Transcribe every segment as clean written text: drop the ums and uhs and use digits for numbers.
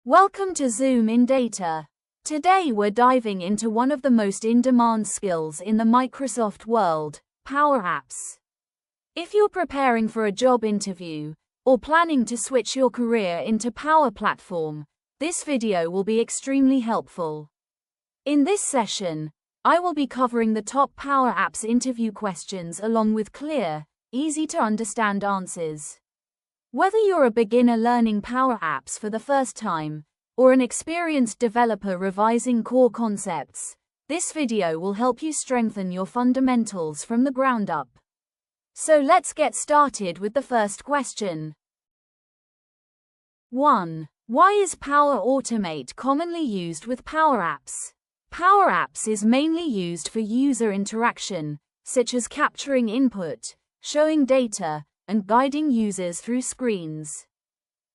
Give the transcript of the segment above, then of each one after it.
Welcome to ZoomInData. Today we're diving into one of the most in-demand skills in the Microsoft world, Power Apps. If you're preparing for a job interview, or planning to switch your career into Power Platform, this video will be extremely helpful. In this session, I will be covering the top Power Apps interview questions along with clear, easy-to-understand answers. Whether you're a beginner learning Power Apps for the first time, or an experienced developer revising core concepts, this video will help you strengthen your fundamentals from the ground up. So let's get started with the first question. 1. Why is Power Automate commonly used with Power Apps? Power Apps is mainly used for user interaction, such as capturing input, showing data, and guiding users through screens.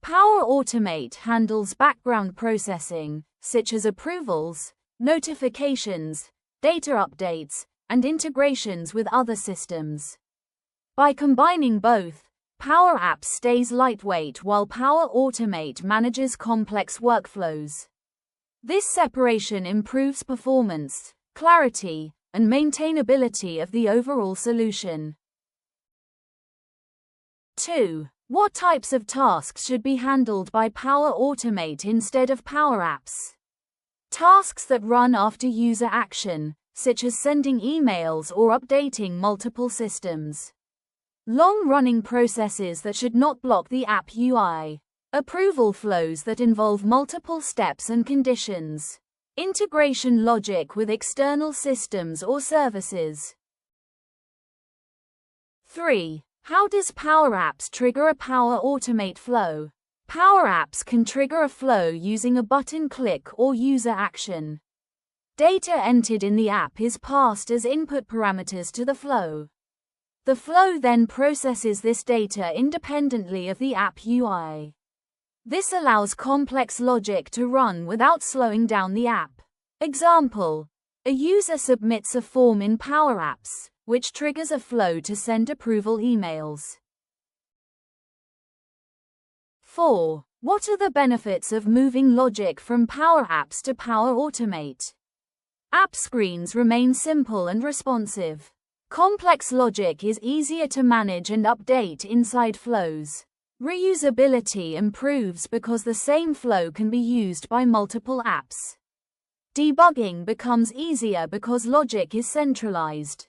Power Automate handles background processing, such as approvals, notifications, data updates, and integrations with other systems. By combining both, Power Apps stays lightweight while Power Automate manages complex workflows. This separation improves performance, clarity, and maintainability of the overall solution. 2. What types of tasks should be handled by Power Automate instead of Power Apps? Tasks that run after user action, such as sending emails or updating multiple systems. Long-running processes that should not block the app UI. Approval flows that involve multiple steps and conditions. Integration logic with external systems or services. 3. How does Power Apps trigger a Power Automate flow? Power Apps can trigger a flow using a button click or user action. Data entered in the app is passed as input parameters to the flow. The flow then processes this data independently of the app UI. This allows complex logic to run without slowing down the app. Example: a user submits a form in Power Apps, which triggers a flow to send approval emails. 4. What are the benefits of moving logic from Power Apps to Power Automate? App screens remain simple and responsive. Complex logic is easier to manage and update inside flows. Reusability improves because the same flow can be used by multiple apps. Debugging becomes easier because logic is centralized.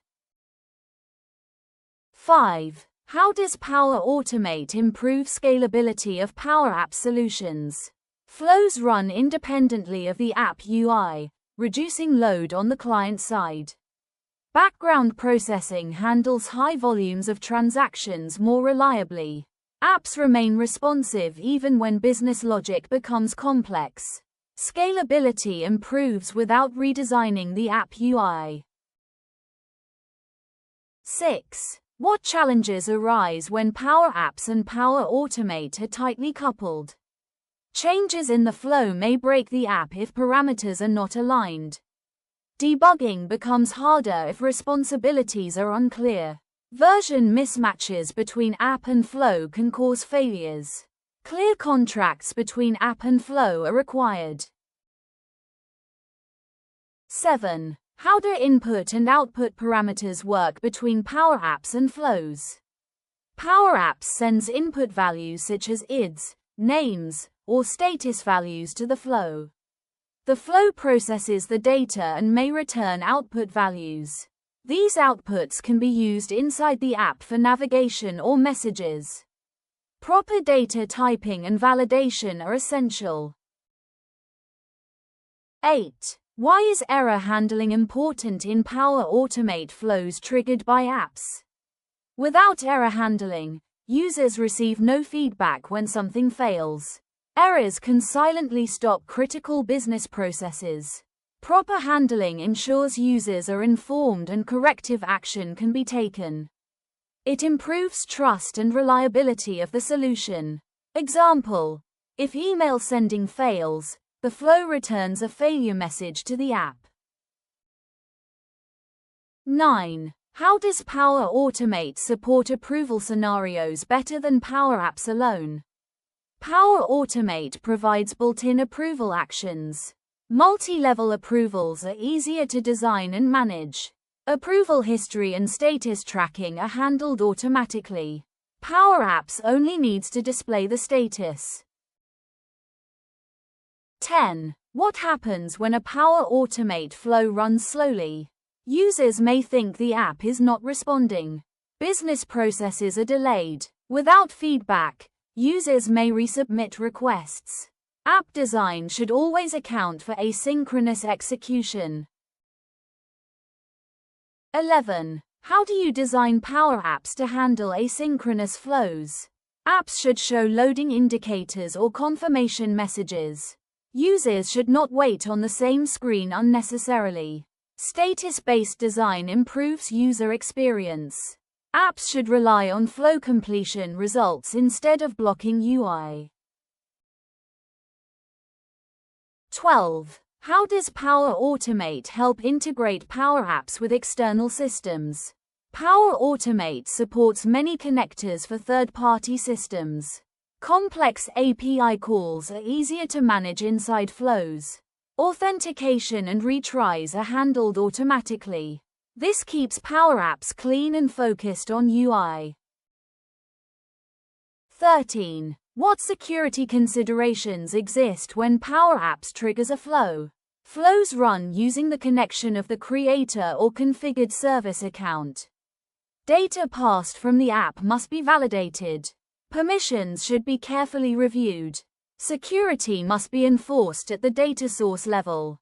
5. How does Power Automate improve scalability of Power App solutions? Flows run independently of the app UI, reducing load on the client side. Background processing handles high volumes of transactions more reliably. Apps remain responsive even when business logic becomes complex. Scalability improves without redesigning the app UI. 6. What challenges arise when Power Apps and Power Automate are tightly coupled? Changes in the flow may break the app if parameters are not aligned. Debugging becomes harder if responsibilities are unclear. Version mismatches between app and flow can cause failures. Clear contracts between app and flow are required. 7. How do input and output parameters work between Power Apps and flows? Power Apps sends input values such as IDs, names, or status values to the flow. The flow processes the data and may return output values. These outputs can be used inside the app for navigation or messages. Proper data typing and validation are essential. 8. Why is error handling important in Power Automate flows triggered by apps? Without error handling, users receive no feedback when something fails. Errors can silently stop critical business processes. Proper handling ensures users are informed and corrective action can be taken. It improves trust and reliability of the solution. Example: if email sending fails, the flow returns a failure message to the app. 9. How does Power Automate support approval scenarios better than Power Apps alone? Power Automate provides built-in approval actions. Multi-level approvals are easier to design and manage. Approval history and status tracking are handled automatically. Power Apps only needs to display the status. 10. What happens when a Power Automate flow runs slowly? Users may think the app is not responding. Business processes are delayed. Without feedback, users may resubmit requests. App design should always account for asynchronous execution. 11. How do you design Power Apps to handle asynchronous flows? Apps should show loading indicators or confirmation messages. Users should not wait on the same screen unnecessarily. Status-based design improves user experience. Apps should rely on flow completion results instead of blocking UI. 12. How does Power Automate help integrate Power Apps with external systems? Power Automate supports many connectors for third-party systems. Complex API calls are easier to manage inside flows. Authentication and retries are handled automatically. This keeps Power Apps clean and focused on UI. 13. What security considerations exist when Power Apps triggers a flow? Flows run using the connection of the creator or configured service account. Data passed from the app must be validated. Permissions should be carefully reviewed. Security must be enforced at the data source level.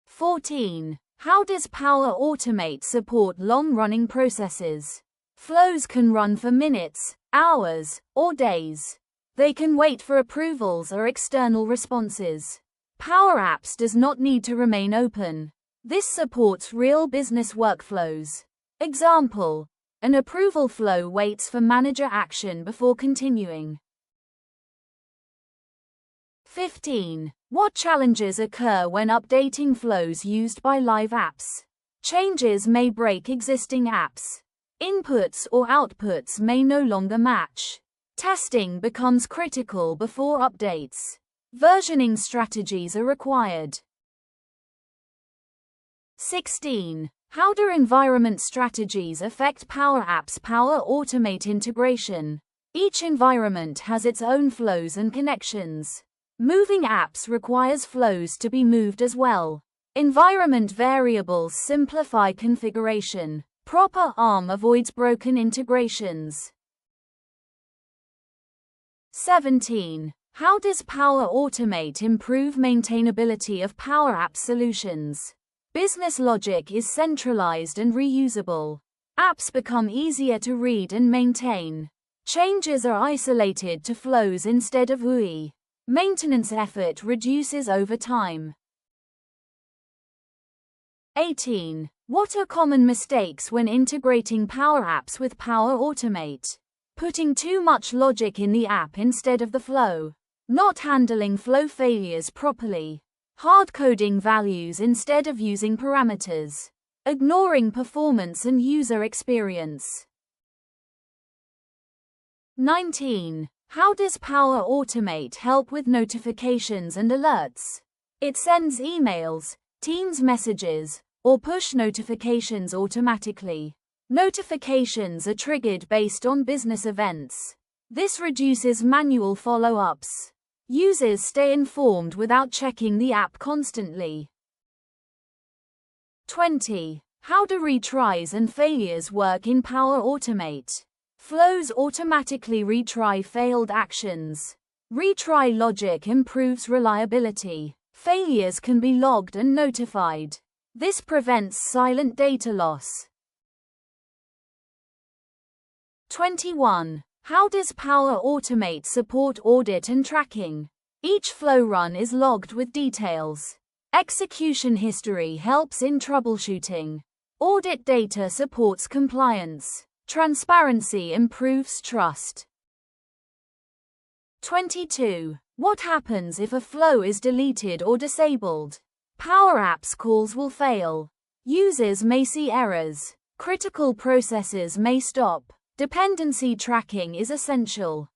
14. How does Power Automate support long-running processes? Flows can run for minutes, hours, or days. They can wait for approvals or external responses. Power Apps does not need to remain open. This supports real business workflows. Example: an approval flow waits for manager action before continuing. 15. What challenges occur when updating flows used by live apps? Changes may break existing apps. Inputs or outputs may no longer match. Testing becomes critical before updates. Versioning strategies are required. 16. How do environment strategies affect Power Apps' Power Automate integration? Each environment has its own flows and connections. Moving apps requires flows to be moved as well. Environment variables simplify configuration. Proper ARM avoids broken integrations. 17. How does Power Automate improve maintainability of Power App solutions? Business logic is centralized and reusable. Apps become easier to read and maintain. Changes are isolated to flows instead of UI. Maintenance effort reduces over time. 18. What are common mistakes when integrating Power Apps with Power Automate? Putting too much logic in the app instead of the flow. Not handling flow failures properly. Hard-coding values instead of using parameters. Ignoring performance and user experience. 19. How does Power Automate help with notifications and alerts? It sends emails, Teams messages, or push notifications automatically. Notifications are triggered based on business events. This reduces manual follow-ups. Users stay informed without checking the app constantly. 20. How do retries and failures work in Power Automate? Flows automatically retry failed actions. Retry logic improves reliability. Failures can be logged and notified. This prevents silent data loss. 21. How does Power Automate support audit and tracking? Each flow run is logged with details. Execution history helps in troubleshooting. Audit data supports compliance. Transparency improves trust. 22. What happens if a flow is deleted or disabled? Power Apps calls will fail. Users may see errors. Critical processes may stop. Dependency tracking is essential.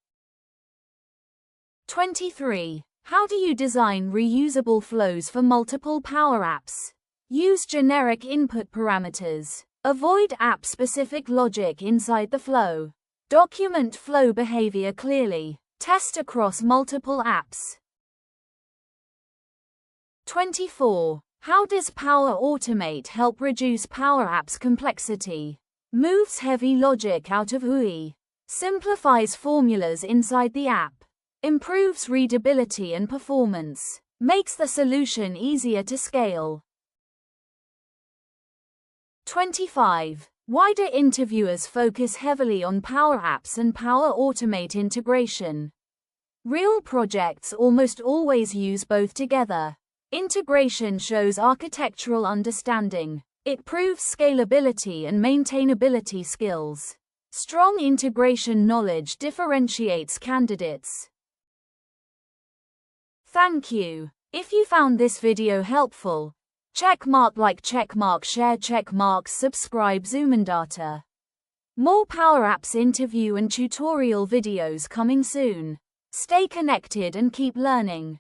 23. How do you design reusable flows for multiple Power Apps? Use generic input parameters. Avoid app-specific logic inside the flow. Document flow behavior clearly. Test across multiple apps. 24. How does Power Automate help reduce Power Apps complexity? Moves heavy logic out of UI. Simplifies formulas inside the app. Improves readability and performance. Makes the solution easier to scale. 25. Why do interviewers focus heavily on Power Apps and Power Automate integration? Real projects almost always use both together. Integration shows architectural understanding. It proves scalability and maintainability skills. Strong integration knowledge differentiates candidates. Thank you. If you found this video helpful, checkmark like, checkmark share, checkmark subscribe. ZoomInData. More Power Apps interview and tutorial videos coming soon. Stay connected and keep learning.